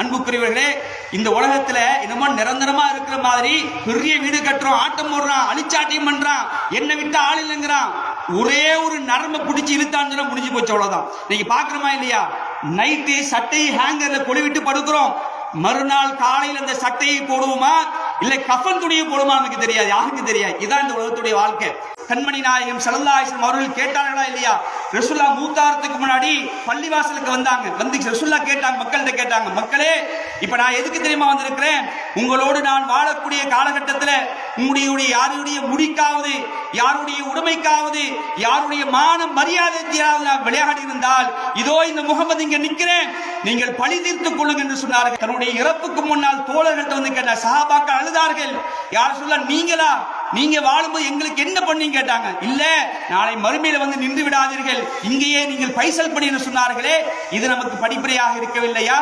அன்புக்குரியவர்களே, இந்த உலகத்துல என்னமோ நிரந்தரமா இருக்கிற மாதிரி பெரிய வீடு கட்டுறோம், ஆட்டம் போடுறான், அழிச்சாட்டியம் பண்றான், என்ன விட்டு ஆள் இல்லைங்கிறான். ஒரே ஒரு நரம்பை பிடிச்சி இழுத்தான்னு முடிஞ்சு போச்சு, அவ்வளவுதான். நீங்க பாக்குறோமா இல்லையா? நைட்டு சட்டையை ஹேங்கர்ல கொழுவிட்டு படுக்கிறோம், மறுநாள் காலையில் அந்த சட்டையை போடுவோமா இல்ல கஃன் துணியை போடுமா நமக்கு தெரியாது, யாருக்கு தெரியாது. இதான் இந்த உலகத்துடைய வாழ்க்கை. கண்மணி நாயகம் ஸல்லல்லாஹு அலைஹி வஸல்லம் அவர்கள் கேட்டார்களா இல்லையா? ரசூலுல்லாஹ் மூத்தாரத்துக்கு முன்னாடி பள்ளிவாசலுக்கு வந்தாங்க. வந்து ரசூலுல்லாஹ் கேட்டாங்க, மக்கள்கிட்ட கேட்டாங்க, மக்களே இப்ப நான் எதுக்கு தெரியுமா வந்திருக்கிறேன்? உங்களோடு நான் வாழக்கூடிய காலகட்டத்தில் உங்களுடைய யாருடைய முடிக்காவது, யாருடைய உடைமைக்காவது, யாருடைய மான மரியாதையாவது நான் விளையாடி இருந்தால் இதோ இந்த முகமது இங்க நிற்கிறேன், நீங்கள் பழி தீர்த்துக் கொள்ளுங்க என்று சொன்னார்கள். தன்னுடைய இறப்புக்கு முன்னால் தோழர்கள் வந்து கேட்ட சஹாபாக்கள் அழுதார்கள். யார் சொல்ல, நீங்களா? நீங்க வாழும்போது எங்களுக்கு என்ன பண்ணீங்க கேட்டாங்க. இல்ல, நாளை மறுமையில வந்து நின்று விடாதீர்கள், இங்கேயே நீங்கள் பைசல் பண்ணி சொன்னார்களே, இது நமக்கு படிப்படியாக இருக்கவில்லையா?